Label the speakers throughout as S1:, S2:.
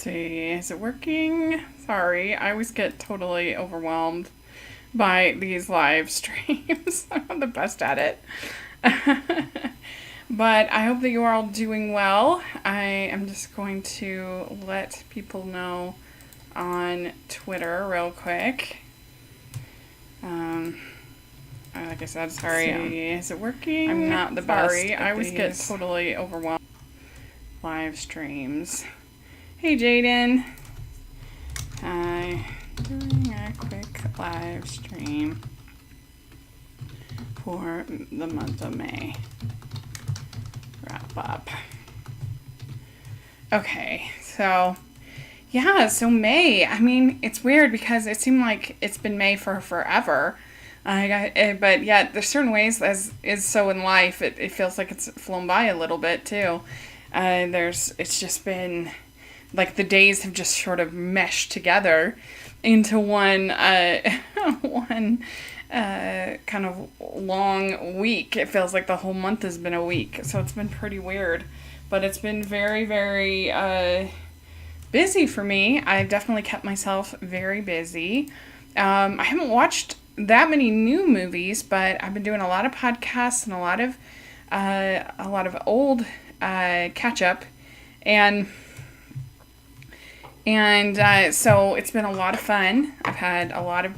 S1: see. Is it working? Sorry, I always get totally overwhelmed by these live streams. I'm not the best at it. But I hope that you are all doing well. I am just going to let people know on Twitter real quick. Like I said, sorry. Is it working? I'm not the best. Sorry, I always get totally overwhelmed. Live streams. Hey, Jaden. Doing a quick live stream for the month of May. Wrap up. Okay, so May. I mean, it's weird because it seemed like it's been May for forever. But yet, there's certain ways, as is so in life, it feels like it's flown by a little bit too. It's just been like the days have just sort of meshed together into one kind of long week. It feels like the whole month has been a week, so it's been pretty weird. But it's been very, very busy for me. I've definitely kept myself very busy. I haven't watched that many new movies, but I've been doing a lot of podcasts and a lot of old catch up, and so it's been a lot of fun. I've had a lot of,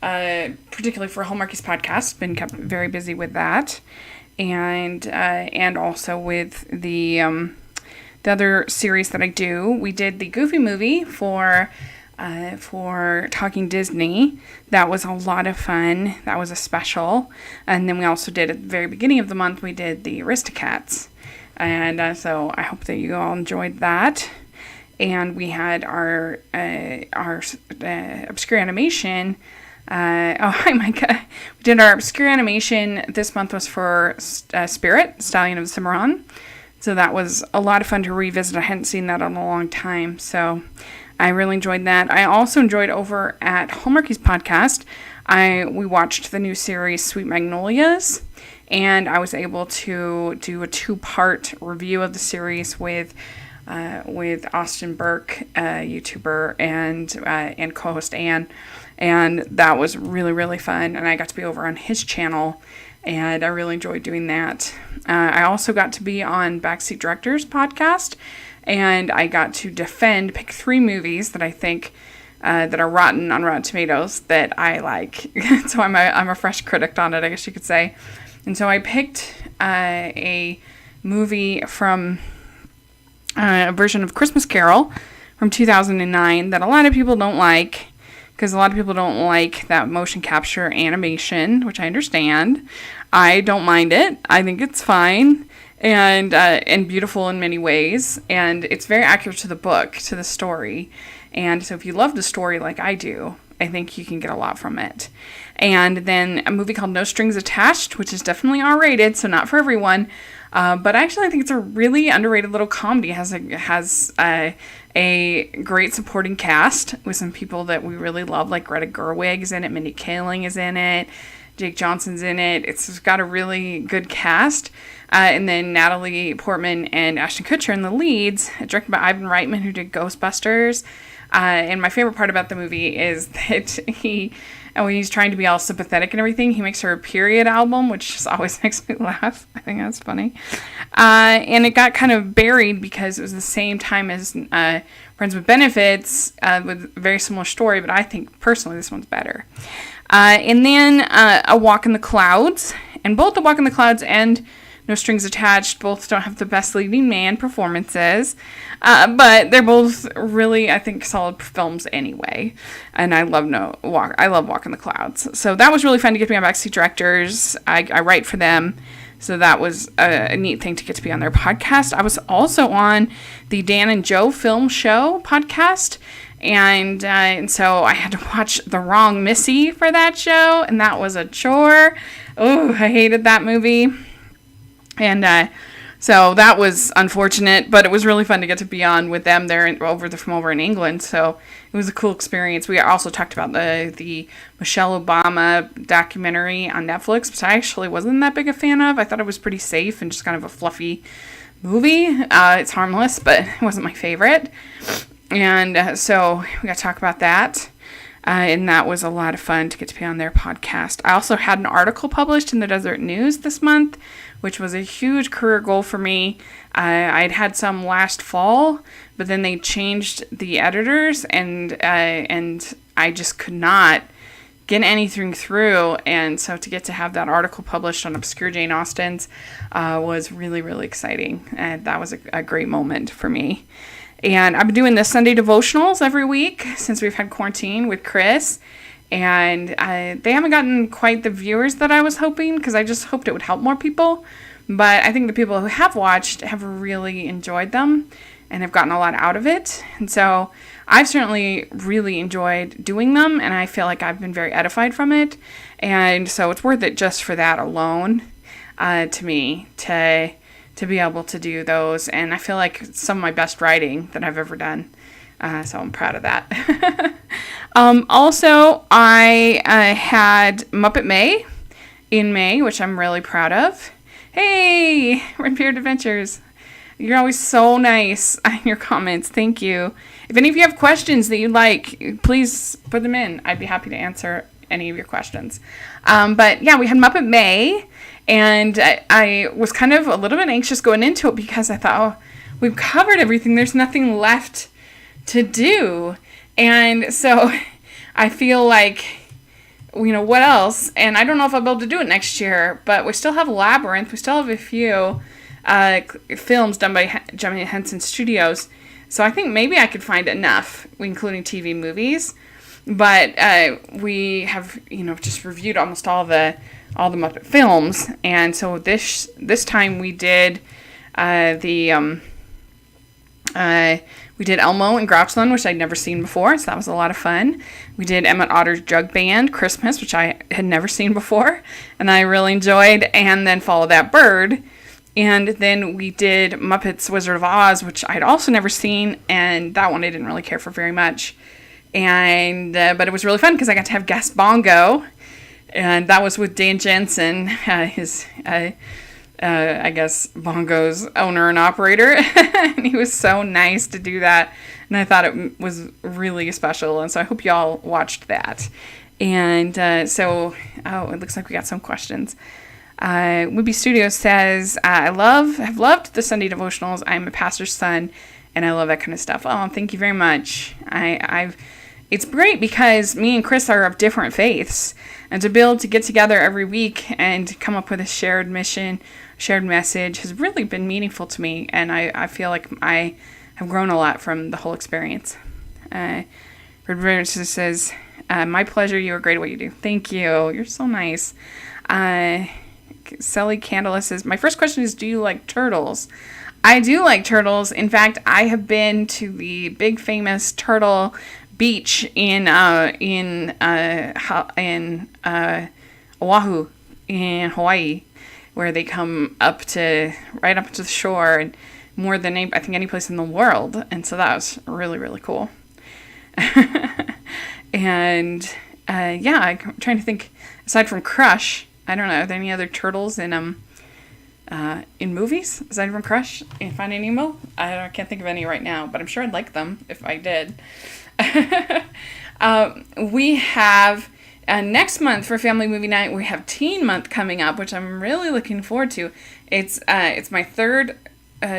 S1: particularly for Hallmarkies podcast, been kept very busy with that, and also with the other series that I do. We did the Goofy movie for Talking Disney. That was a lot of fun. That was a special. And then we also did, at the very beginning of the month, we did the Aristocats. And so I hope that you all enjoyed that. And we had our obscure animation. Hi, Micah. We did our obscure animation. This month was for Spirit, Stallion of Cimarron. So that was a lot of fun to revisit. I hadn't seen that in a long time. So I really enjoyed that. I also enjoyed over at Hallmarkies podcast. We watched the new series Sweet Magnolias, and I was able to do a 2-part review of the series with Austin Burke, YouTuber, and co-host Anne, and that was really, really fun. And I got to be over on his channel, and I really enjoyed doing that. I also got to be on Backseat Directors podcast. And I got to pick 3 movies that I think that are rotten on Rotten Tomatoes that I like. So I'm a fresh critic on it, I guess you could say. And so I picked a movie from a version of Christmas Carol from 2009 that a lot of people don't like, because a lot of people don't like that motion capture animation, which I understand. I don't mind it. I think it's fine. And beautiful in many ways, and it's very accurate to the book, to the story, and so if you love the story like I do, I think you can get a lot from it. And then a movie called No Strings Attached, which is definitely R-rated, so not for everyone, but actually I think it's a really underrated little comedy. It has a great supporting cast with some people that we really love, like Greta Gerwig is in it, Mindy Kaling is in it, Jake Johnson's in it. It's got a really good cast. And then Natalie Portman and Ashton Kutcher in the leads, directed by Ivan Reitman, who did Ghostbusters. And my favorite part about the movie is that when he's trying to be all sympathetic and everything, he makes her a period album, which just always makes me laugh. I think that's funny. And it got kind of buried because it was the same time as Friends with Benefits, with a very similar story, but I think personally this one's better. And then A Walk in the Clouds. And both A Walk in the Clouds and No Strings Attached both don't have the best leading man performances, but they're both really, I think, solid films anyway. And I love Walk in the Clouds. So that was really fun to get to be on Backseat Directors. I write for them, so that was a neat thing to get to be on their podcast. I was also on the Dan and Joe Film Show podcast, and so I had to watch The Wrong Missy for that show, and that was a chore. Oh, I hated that movie. And so that was unfortunate, but it was really fun to get to be on with them there from over in England. So it was a cool experience. We also talked about the Michelle Obama documentary on Netflix, which I actually wasn't that big a fan of. I thought it was pretty safe and just kind of a fluffy movie. It's harmless, but it wasn't my favorite. And so we got to talk about that. And that was a lot of fun to get to be on their podcast. I also had an article published in the Desert News this month, which was a huge career goal for me. I'd had some last fall, but then they changed the editors, and I just could not get anything through. And so to get to have that article published on Obscure Jane Austen's was really, really exciting. And that was a great moment for me. And I've been doing the Sunday devotionals every week since we've had quarantine with Chris. And they haven't gotten quite the viewers that I was hoping, because I just hoped it would help more people. But I think the people who have watched have really enjoyed them and have gotten a lot out of it. And so I've certainly really enjoyed doing them, and I feel like I've been very edified from it. And so it's worth it just for that alone to me, to be able to do those. And I feel like it's some of my best writing that I've ever done. So I'm proud of that. Also, I had Muppet May in May, which I'm really proud of. Hey, Red-Beard Adventures. You're always so nice in your comments. Thank you. If any of you have questions that you'd like, please put them in. I'd be happy to answer any of your questions. But yeah, we had Muppet May. And I was kind of a little bit anxious going into it, because I thought, oh, we've covered everything. There's nothing left to do. And so I feel like, what else? And I don't know if I'll be able to do it next year, but we still have Labyrinth. We still have a few films done by Henson Studios. So I think maybe I could find enough, including TV movies. But we have, just reviewed almost all the Muppet films, and so this time we did we did Elmo and Grouchland, which I'd never seen before, so that was a lot of fun. We did Emmett Otter's Jug Band Christmas, which I had never seen before, and I really enjoyed, and then Follow That Bird. And then we did Muppets Wizard of Oz, which I'd also never seen, and that one I didn't really care for very much. And but it was really fun because I got to have guest Bongo, and that was with Dan Jensen, his I guess Bongo's owner and operator. And he was so nice to do that, and I thought it was really special. And so I hope y'all watched that. And it looks like we got some questions. Wimpy Studios says, have loved the Sunday devotionals. I'm a pastor's son, and I love that kind of stuff. Oh, thank you very much. It's great because me and Chris are of different faiths, and to be able to get together every week and come up with a shared mission, shared message has really been meaningful to me, and I feel like I have grown a lot from the whole experience. Red says, my pleasure, you are great at what you do. Thank you. You're so nice. Sally Candela says, my first question is, do you like turtles? I do like turtles. In fact, I have been to the big famous turtle beach in Oahu in Hawaii, where they come right up to the shore, and more than any place in the world. And so that was really, really cool. And I'm trying to think, aside from Crush, I don't know, are there any other turtles in movies aside from Crush and Finding Nemo? I can't think of any right now, but I'm sure I'd like them if I did. We have next month for Family Movie Night, we have Teen Month coming up, which I'm really looking forward to. It's my third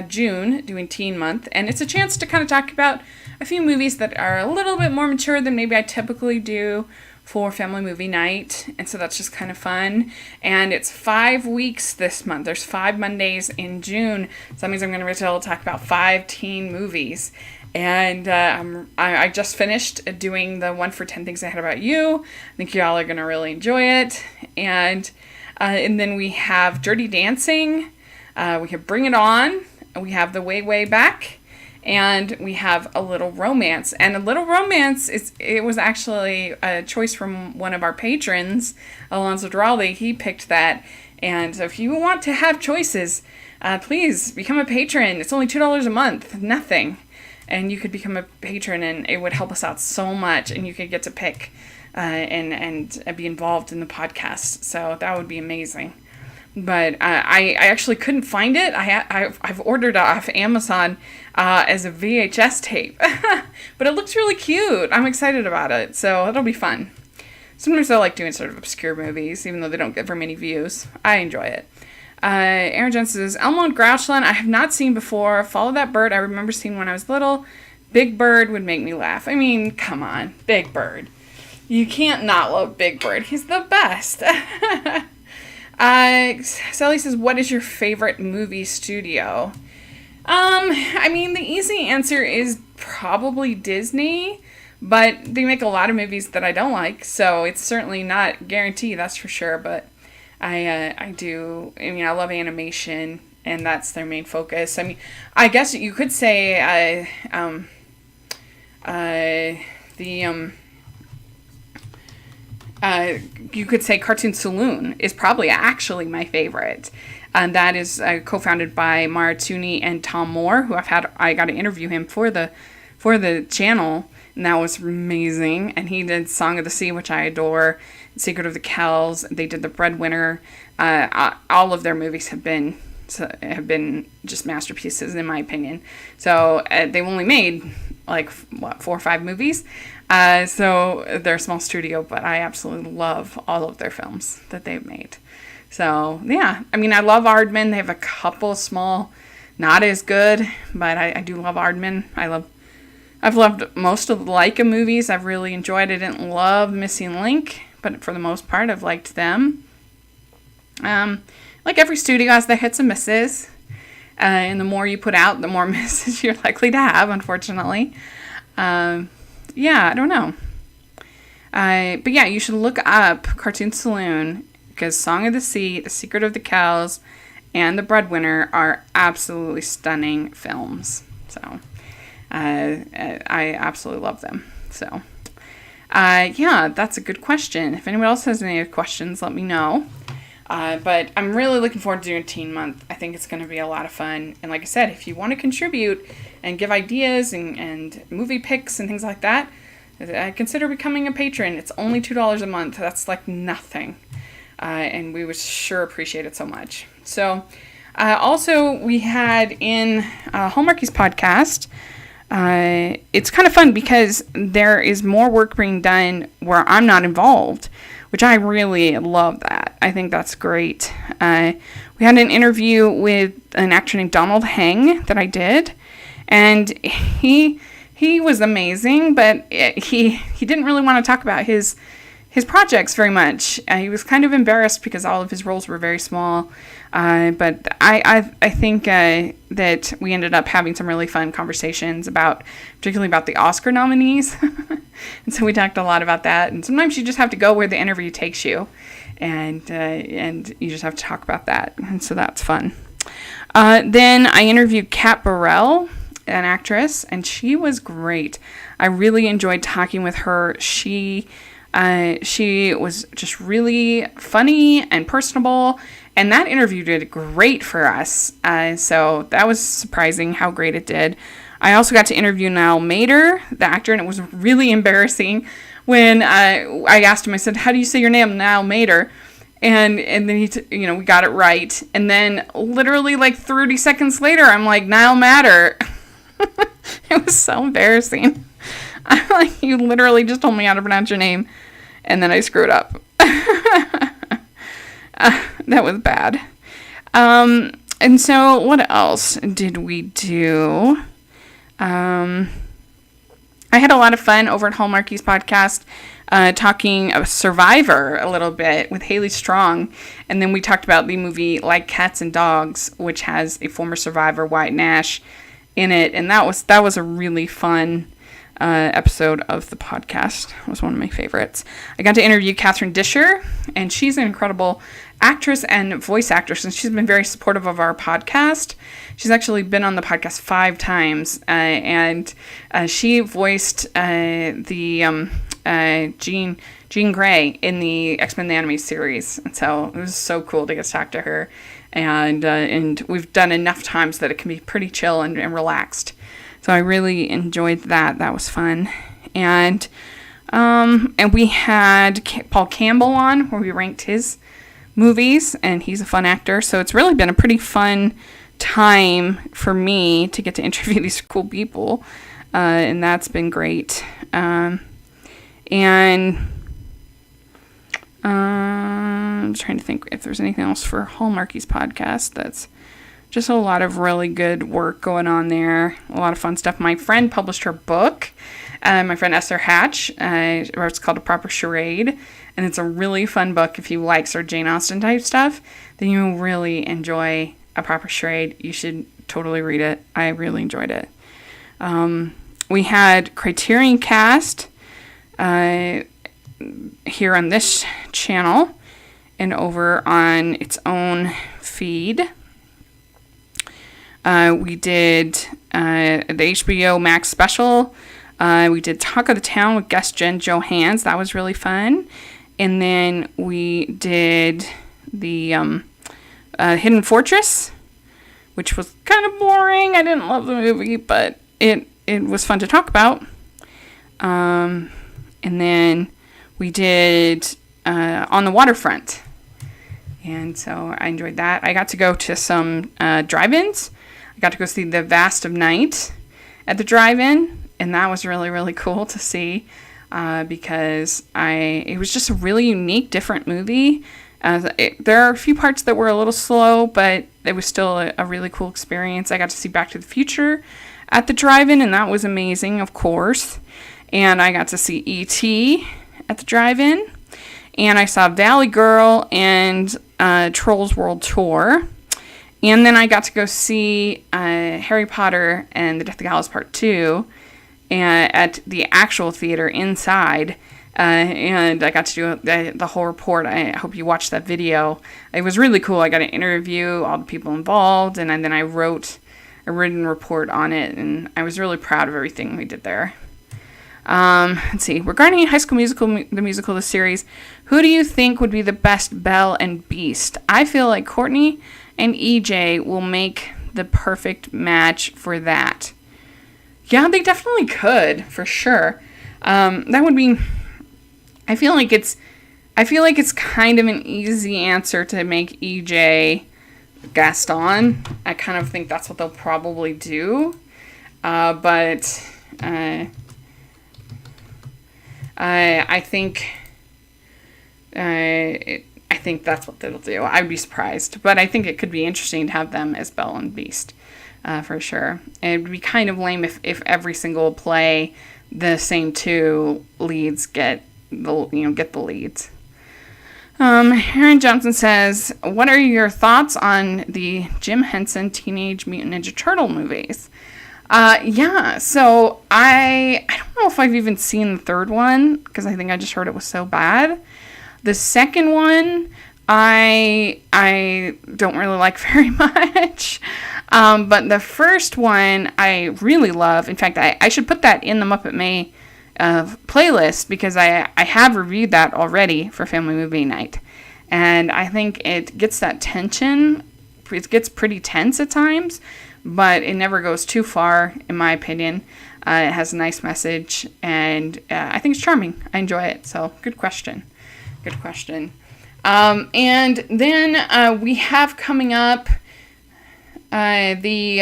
S1: June doing Teen Month, and it's a chance to kind of talk about a few movies that are a little bit more mature than maybe I typically do for Family Movie Night, and so that's just kind of fun. And it's 5 weeks this month. There's 5 Mondays in June, so that means I'm going to be able to talk about 5 teen movies. And I just finished doing the 1 for 10 Things I Hate About You. I think y'all are going to really enjoy it. And then we have Dirty Dancing. We have Bring It On. We have The Way, Way Back. And we have A Little Romance. And A Little Romance, it was actually a choice from one of our patrons, Alonzo Duralde. He picked that. And so if you want to have choices, please become a patron. It's only $2 a month. Nothing. And you could become a patron, and it would help us out so much. And you could get to pick and be involved in the podcast. So that would be amazing. But I actually couldn't find it. I've ordered it off Amazon as a VHS tape. But it looks really cute. I'm excited about it. So it'll be fun. Sometimes I like doing sort of obscure movies, even though they don't get very many views. I enjoy it. Aaron Johnson says, Elmo and Grouchland, I have not seen before. Follow That Bird, I remember seeing when I was little. Big Bird would make me laugh. I mean, come on. Big Bird. You can't not love Big Bird. He's the best. Sally says, what is your favorite movie studio? I mean, the easy answer is probably Disney, but they make a lot of movies that I don't like, so it's certainly not guaranteed, that's for sure, but I love animation, and that's their main focus. I mean, I guess you could say, you could say Cartoon Saloon is probably actually my favorite. And that is co-founded by Mara Tooney and Tom Moore, who I got to interview him for the channel, and that was amazing. And he did Song of the Sea, which I adore, Secret of the Kells. They did The Breadwinner. All of their movies have been just masterpieces in my opinion. So they've only made 4 or 5 movies. So they're a small studio, but I absolutely love all of their films that they've made. So, yeah. I mean, I love Aardman. They have a couple small, not as good, but I do love Aardman. I've loved most of the Laika movies. I've really enjoyed it. I didn't love Missing Link, but for the most part, I've liked them. Like every studio has their hits and misses. And the more you put out, the more misses you're likely to have, unfortunately. I don't know. But yeah, you should look up Cartoon Saloon, because Song of the Sea, The Secret of the Cows, and The Breadwinner are absolutely stunning films. So, I absolutely love them. So, that's a good question. If anyone else has any other questions, let me know. But I'm really looking forward to doing Teen Month. I think it's going to be a lot of fun. And like I said, if you want to contribute and give ideas and movie picks and things like that, consider becoming a patron. It's only $2 a month. That's like nothing. And we would sure appreciate it so much. So, also we had in Hallmarkie's podcast, it's kind of fun because there is more work being done where I'm not involved, which I really love that. I think that's great. We had an interview with an actor named Donald Heng that I did, and he was amazing, but he didn't really want to talk about his projects very much. He was kind of embarrassed because all of his roles were very small. But I think that we ended up having some really fun conversations particularly about the Oscar nominees. And so we talked a lot about that. And sometimes you just have to go where the interview takes you, and you just have to talk about that. And so that's fun. Then I interviewed Kat Burrell, an actress, and she was great. I really enjoyed talking with her. She was just really funny and personable, and that interview did great for us. So that was surprising how great it did. I also got to interview Niall Mater, the actor, and it was really embarrassing when I asked him. I said, "How do you say your name?" Niall Mater, and then we got it right. And then literally 30 seconds later, I'm like, Niall Matter. It was so embarrassing. I'm like, you literally just told me how to pronounce your name, and then I screwed up. That was bad. And so what else did we do? I had a lot of fun over at Hallmarkie's podcast, talking of Survivor a little bit with Haley Strong. And then we talked about the movie Like Cats and Dogs, which has a former survivor, Wyatt Nash, in it. And that was a really fun episode of the podcast. It was one of my favorites. I got to interview Catherine Disher, and she's an incredible actress and voice actress, and she's been very supportive of our podcast. She's actually been on the podcast 5 times, and she voiced the Jean Grey in the X-Men the Anime series, and so it was so cool to get to talk to her, and we've done enough times that it can be pretty chill and relaxed. So I really enjoyed that. That was fun. And we had Paul Campbell on, where we ranked his movies, and he's a fun actor. So it's really been a pretty fun time for me to get to interview these cool people, and that's been great. And I'm trying to think if there's anything else for Hallmarkies podcast. That's just a lot of really good work going on there. A lot of fun stuff. My friend published her book. My friend Esther Hatch, it's called A Proper Charade, and it's a really fun book. If you like sort of Jane Austen type stuff, then you'll really enjoy A Proper Charade. You should totally read it. I really enjoyed it. We had Criterion Cast here on this channel and over on its own feed. We did the HBO Max special. We did Talk of the Town with guest Jen Johans. That was really fun. And then we did the Hidden Fortress, which was kind of boring. I didn't love the movie, but it was fun to talk about. And then we did On the Waterfront. And so I enjoyed that. I got to go to some drive-ins. I got to go see The Vast of Night at the drive-in. And that was really, really cool to see because it was just a really unique, different movie. There are a few parts that were a little slow, but it was still a really cool experience. I got to see Back to the Future at the drive-in, and that was amazing, of course. And I got to see E.T. at the drive-in. And I saw Valley Girl and Trolls World Tour. And then I got to go see Harry Potter and the Deathly Hallows Part 2 at the actual theater inside. And I got to do the whole report. I hope you watched that video. It was really cool. I got to interview all the people involved, and then I wrote a written report on it, and I was really proud of everything we did there. Let's see. Regarding High School Musical, the musical, the series, who do you think would be the best Belle and Beast? I feel like Courtney and EJ will make the perfect match for that. Yeah, they definitely could, for sure. That would be... I feel like it's kind of an easy answer to make EJ Gaston. I kind of think that's what they'll probably do. But I think that's what they'll do. I'd be surprised, but I think it could be interesting to have them as Belle and Beast, for sure. It would be kind of lame if every single play the same two leads get the leads. Aaron Johnson says, what are your thoughts on the Jim Henson Teenage Mutant Ninja Turtle movies? So I don't know if I've even seen the third one, because I think I just heard it was so bad. The second one, I don't really like very much. But the first one, I really love. In fact, I should put that in the Muppet May playlist, because I have reviewed that already for Family Movie Night. And I think it gets that tension. It gets pretty tense at times, but it never goes too far, in my opinion. It has a nice message, and I think it's charming. I enjoy it. So, good question. And then we have coming up we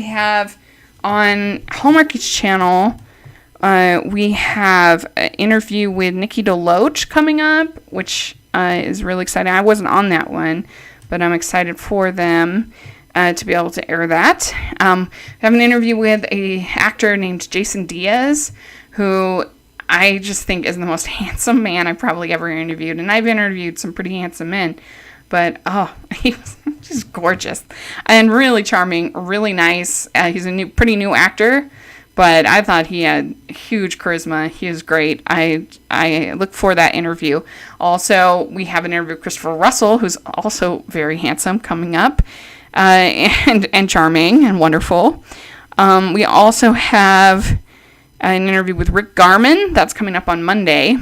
S1: have on Hallmarkies channel, we have an interview with Nikki DeLoach coming up, which is really exciting. I wasn't on that one, but I'm excited for them to be able to air that. I have an interview with an actor named Jason Diaz, who I just think is the most handsome man I've probably ever interviewed. And I've interviewed some pretty handsome men, but he was just gorgeous and really charming, really nice. He's a pretty new actor, but I thought he had huge charisma. He was great. I look for that interview. Also, we have an interview with Christopher Russell, who's also very handsome, coming up, and charming and wonderful. We also have an interview with Rick Garman that's coming up on Monday,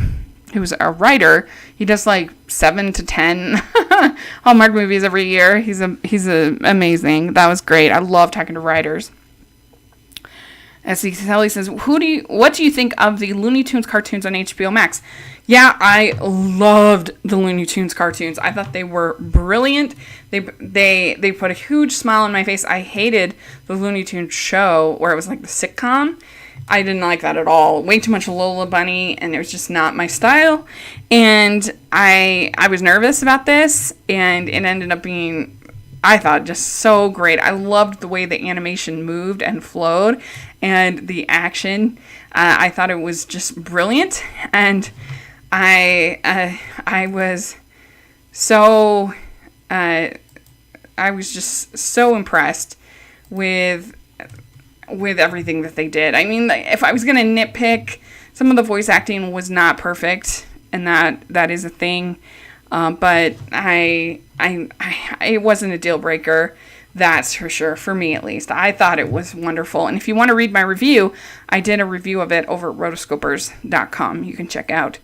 S1: who's a writer. He does like 7 to 10 Hallmark movies every year. He's amazing. That was great. I love talking to writers. As Sally says, what do you think of the Looney Tunes cartoons on HBO Max? Yeah, I loved the Looney Tunes cartoons. I thought they were brilliant. They put a huge smile on my face. I hated the Looney Tunes show where it was like the sitcom. I didn't like that at all. Way too much Lola Bunny, and it was just not my style. And I was nervous about this, and it ended up being, I thought, just so great. I loved the way the animation moved and flowed, and the action. I thought it was just brilliant, and I was so I was just so impressed with everything that they did. I mean, if I was gonna nitpick, some of the voice acting was not perfect, and that is a thing. But it wasn't a deal breaker. That's for sure, for me at least. I thought it was wonderful. And if you want to read my review, I did a review of it over at rotoscopers.com. You can check out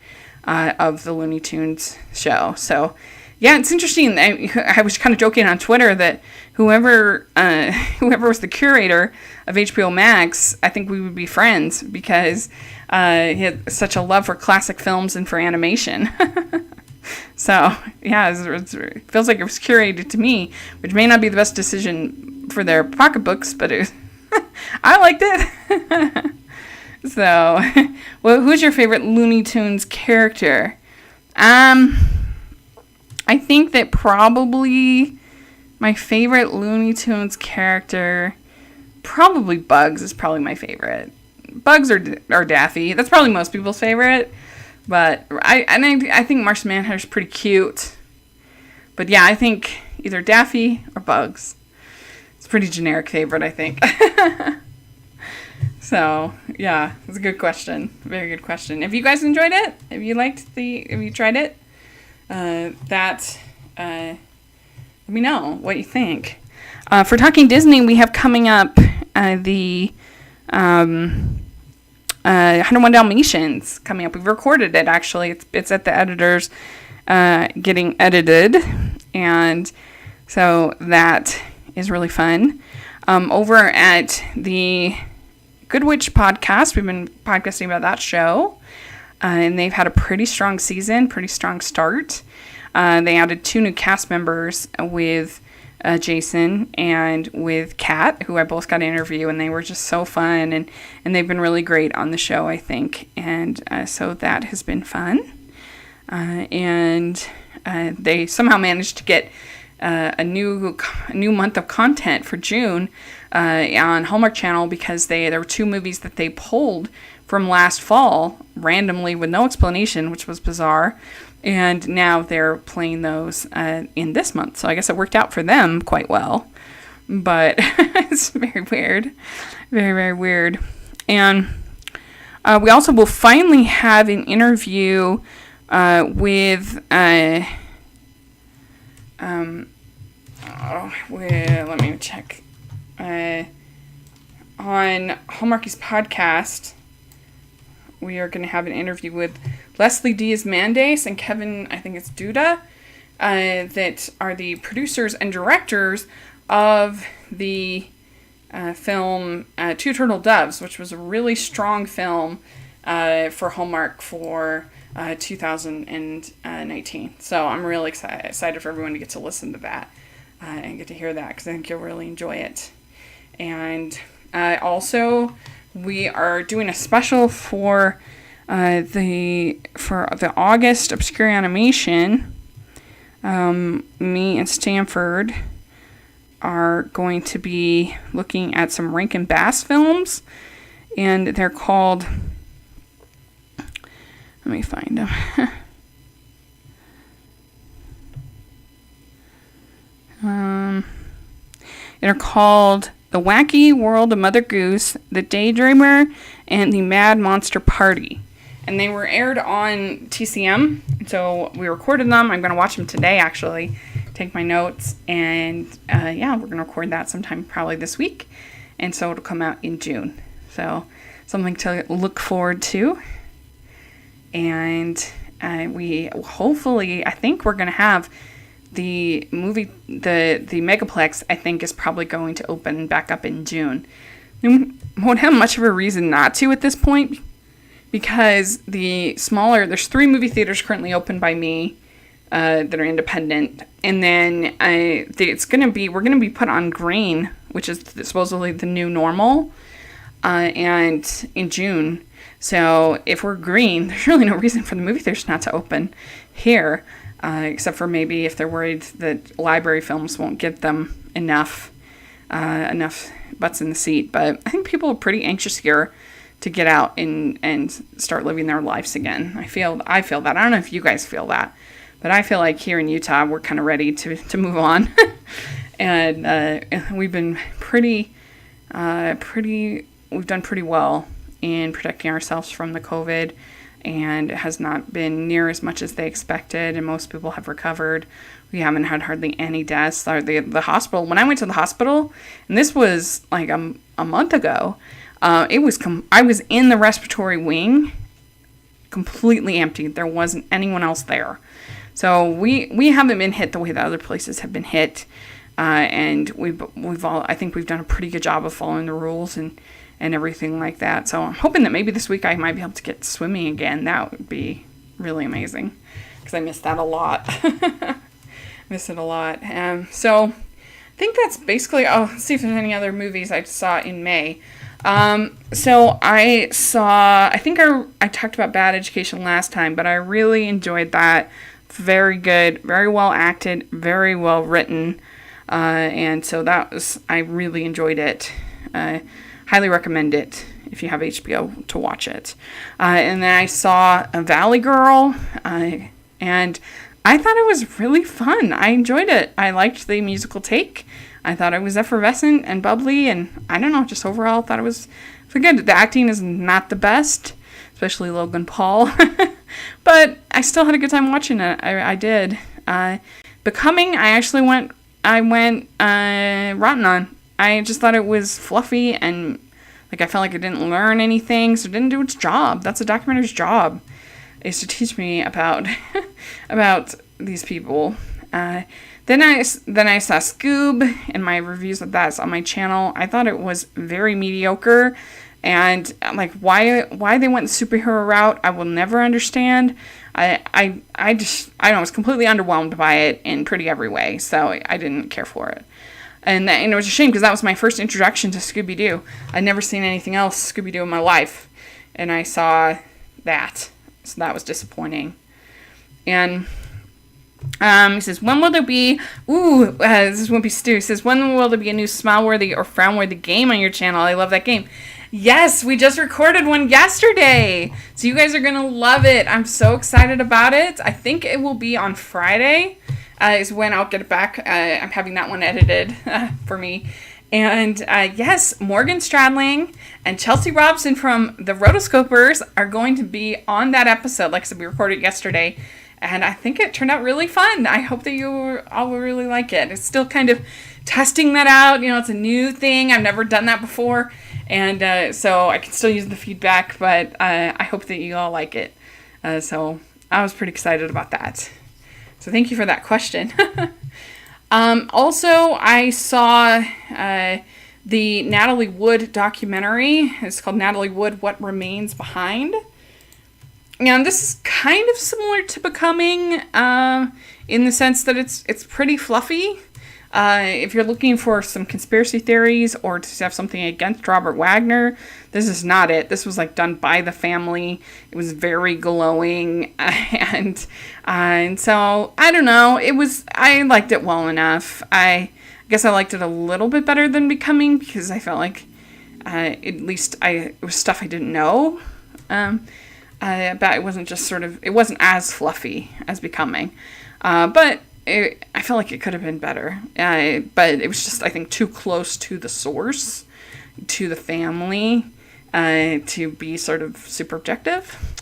S1: of the Looney Tunes show. So, yeah, it's interesting. I was kind of joking on Twitter that whoever was the curator of HBO Max, I think we would be friends because he had such a love for classic films and for animation. So, yeah, it feels like it was curated to me, which may not be the best decision for their pocketbooks, but I liked it. So, well, who's your favorite Looney Tunes character? I think that probably my favorite Looney Tunes character, probably Bugs is probably my favorite. Bugs or Daffy. That's probably most people's favorite. But I think Martian Manhunter's pretty cute. But yeah, I think either Daffy or Bugs. It's a pretty generic favorite, I think. So, yeah, it's a good question. Very good question. If you guys enjoyed it, if you tried it, let me know what you think. For Talking Disney, we have coming up the 101 Dalmatians coming up. We've recorded it, actually. It's at the editor's getting edited. And so that is really fun. Over at the Good Witch podcast, we've been podcasting about that show. And they've had a pretty strong season, pretty strong start. They added 2 new cast members with Jason and with Kat, who I both got to interview, and they were just so fun, and they've been really great on the show, I think, and so that has been fun. And they somehow managed to get a new month of content for June on Hallmark Channel because there were 2 movies that they pulled from last fall randomly with no explanation, which was bizarre. And now they're playing those in this month. So I guess it worked out for them quite well. But it's very weird. Very, very weird. And we also will finally have an interview with... let me check. On Hallmarky's podcast, we are going to have an interview with Leslie Diaz-Mendes and Kevin, I think it's Duda, that are the producers and directors of the film Two Turtle Doves, which was a really strong film for Hallmark for 2019. So I'm really excited for everyone to get to listen to that and get to hear that, because I think you'll really enjoy it. And also, we are doing a special for the August Obscure Animation. Me and Stanford are going to be looking at some Rankin Bass films, and they're called, let me find them. They're called The Wacky World of Mother Goose, The Daydreamer, and The Mad Monster Party. And they were aired on TCM, so we recorded them. I'm going to watch them today, actually, take my notes, and we're going to record that sometime probably this week, and so it'll come out in June. So something to look forward to. And we hopefully, I think we're going to have the movie, the Megaplex, I think, is probably going to open back up in June. We won't have much of a reason not to at this point, because there's 3 movie theaters currently open by me that are independent, and then we're gonna be put on green, which is supposedly the new normal, and in June. So if we're green, there's really no reason for the movie theaters not to open here, except for maybe if they're worried that library films won't get them enough butts in the seat. But I think people are pretty anxious here to get out and start living their lives again. I feel that. I don't know if you guys feel that, but I feel like here in Utah we're kind of ready to move on, and we've been we've done pretty well in protecting ourselves from the COVID, and it has not been near as much as they expected, and most people have recovered. We haven't had hardly any deaths. The hospital, when I went to the hospital, and this was like a month ago, I was in the respiratory wing, completely empty. There wasn't anyone else there. So we haven't been hit the way that other places have been hit, and I think we've done a pretty good job of following the rules and everything like that. So I'm hoping that maybe this week I might be able to get swimming again. That would be really amazing, because I miss that a lot. Miss it a lot. So I think that's basically, let's see if there's any other movies I saw in May. So I think I talked about Bad Education last time, but I really enjoyed that. Very good, very well acted, very well written. And so I really enjoyed it. Highly recommend it if you have HBO to watch it. And then I saw A Valley Girl, and I thought it was really fun. I enjoyed it. I liked the musical take. I thought it was effervescent and bubbly, and I don't know, just overall thought it was good. The acting is not the best, especially Logan Paul, but I still had a good time watching it. I did. Becoming, I went rotten on. I just thought it was fluffy, and I felt like it didn't learn anything, so it didn't do its job. That's a documentary's job, is to teach me about about these people. Then I saw Scoob, and my reviews of that is on my channel. I thought it was very mediocre, and why they went the superhero route, I will never understand. I don't know, I was completely underwhelmed by it in pretty every way, so I didn't care for it. And it was a shame, because that was my first introduction to Scooby-Doo. I'd never seen anything else Scooby-Doo in my life, and I saw that, so that was disappointing. And he says, when will there be, this is Wimpy Stew, he says, when will there be a new smile-worthy or frown-worthy game on your channel? I love that game. Yes, we just recorded one yesterday, so you guys are going to love it. I'm so excited about it. I think it will be on Friday, is when I'll get it back. I'm having that one edited for me. And yes, Morgan Stradling and Chelsea Robson from the Rotoscopers are going to be on that episode. Like I said, we recorded it yesterday, and I think it turned out really fun. I hope that you all will really like it. It's still kind of testing that out. It's a new thing. I've never done that before. And so I can still use the feedback, but I hope that you all like it. So I was pretty excited about that. So thank you for that question. Also, I saw the Natalie Wood documentary. It's called Natalie Wood, What Remains Behind. And this is kind of similar to Becoming in the sense that it's pretty fluffy. If you're looking for some conspiracy theories or to have something against Robert Wagner, this is not it. This was done by the family. It was very glowing, and so I don't know. I liked it well enough. I guess I liked it a little bit better than Becoming, because I felt like at least it was stuff I didn't know. But it wasn't just it wasn't as fluffy as Becoming, but. I felt like it could have been better, but it was just, I think, too close to the source, to the family, to be sort of super objective.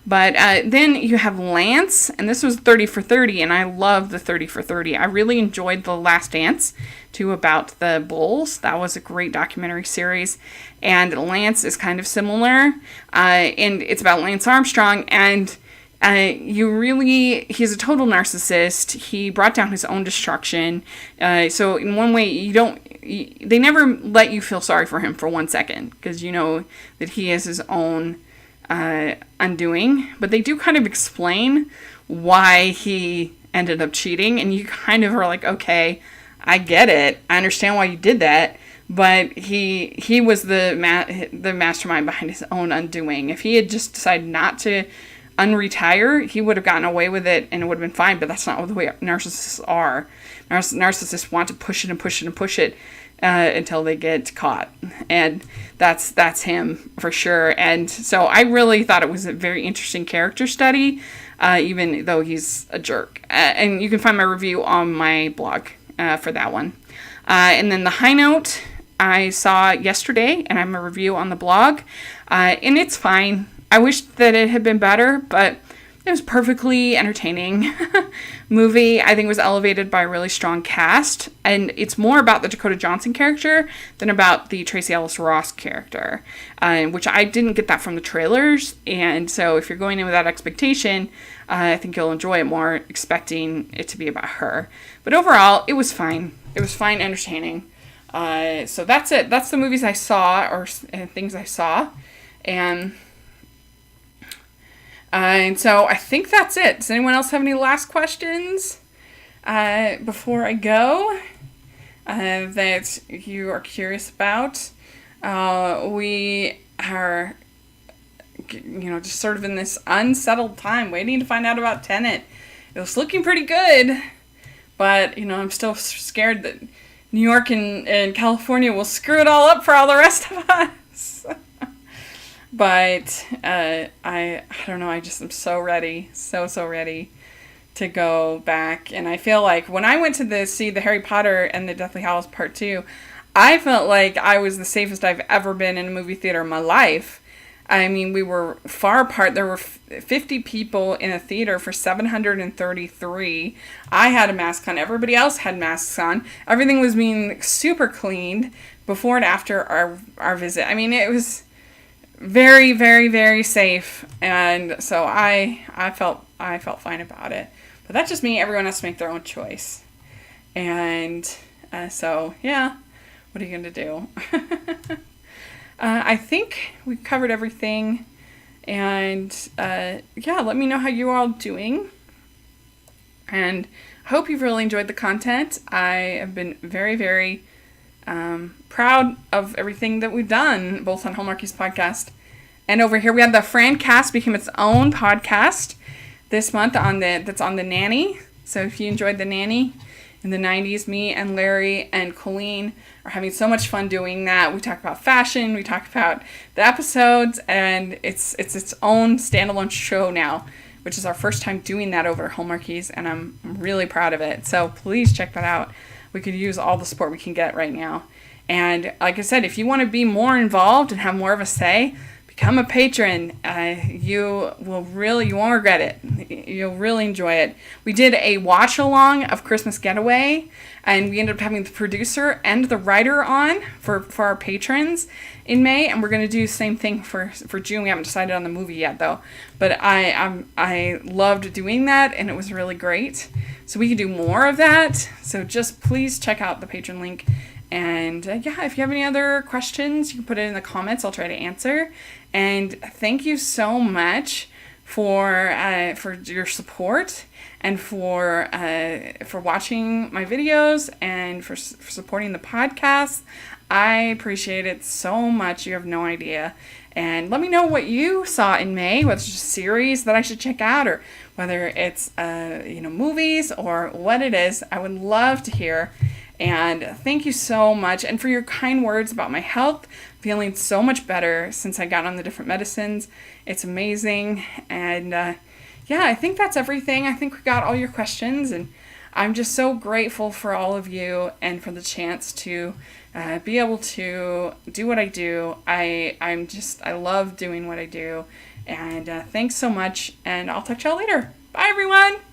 S1: But then you have Lance, and this was 30 for 30, and I love the 30 for 30. I really enjoyed The Last Dance, too, about the Bulls. That was a great documentary series, and Lance is kind of similar, and it's about Lance Armstrong, and He's a total narcissist. He brought down his own destruction. So in one way, they never let you feel sorry for him for 1 second, because you know that he is his own undoing. But they do kind of explain why he ended up cheating, and you kind of are like, okay, I get it. I understand why you did that. But he was the mastermind behind his own undoing. If he had just decided not to unretire, he would have gotten away with it and it would have been fine. But that's not the way narcissists are. Narcissists want to push it and push it and push it until they get caught. And that's him for sure. And so I really thought it was a very interesting character study, even though he's a jerk. And you can find my review on my blog for that one. And then the high note I saw yesterday, and I have a review on the blog, and it's fine. I wish that it had been better, but it was perfectly entertaining movie. I think it was elevated by a really strong cast, and it's more about the Dakota Johnson character than about the Tracee Ellis Ross character, which I didn't get that from the trailers, and so if you're going in with that expectation, I think you'll enjoy it more, expecting it to be about her. But overall, it was fine. It was fine, entertaining. So that's it. That's the movies I saw, or things I saw. And so I think that's it. Does anyone else have any last questions before I go that you are curious about? We are, just sort of in this unsettled time, waiting to find out about Tenet. It was looking pretty good, but, I'm still scared that New York and California will screw it all up for all the rest of us. But I don't know, I just am so ready, so ready to go back. And I feel like when I went to see the Harry Potter and the Deathly Hallows Part 2, I felt like I was the safest I've ever been in a movie theater in my life. I mean, we were far apart. There were 50 people in a theater for 733. I had a mask on. Everybody else had masks on. Everything was being super cleaned before and after our visit. I mean, it was very, very, very safe. And so I felt fine about it. But that's just me. Everyone has to make their own choice. And so, yeah, what are you going to do? I think we covered everything, and let me know how you all doing, and I hope you've really enjoyed the content. I have been very, very proud of everything that we've done, both on Hallmarkies podcast and over here. We had the Fran Cast became its own podcast this month that's on the Nanny. So if you enjoyed the Nanny in the 90s, me and Larry and Colleen are having so much fun doing that. We talk about fashion, we talk about the episodes, and it's its own standalone show now, which is our first time doing that over Hallmarkies, and I'm really proud of it. So please check that out. We could use all the support we can get right now. And like I said, if you want to be more involved and have more of a say, become a patron. You won't regret it. You'll really enjoy it. We did a watch along of Christmas Getaway, and we ended up having the producer and the writer on for our patrons in May, and we're going to do the same thing for June. We haven't decided on the movie yet, though. But I loved doing that, and it was really great. So we can do more of that. So just please check out the patron link. And if you have any other questions, you can put it in the comments. I'll try to answer. And thank you so much for your support and for watching my videos and for supporting the podcast. I appreciate it so much. You have no idea. And let me know what you saw in May, whether it's a series that I should check out or whether it's movies or what it is. I would love to hear. And thank you so much. And for your kind words about my health. Feeling so much better since I got on the different medicines. It's amazing. And I think that's everything. I think we got all your questions. And I'm just so grateful for all of you and for the chance to be able to do what I do. I love doing what I do. And thanks so much. And I'll talk to y'all later. Bye, everyone.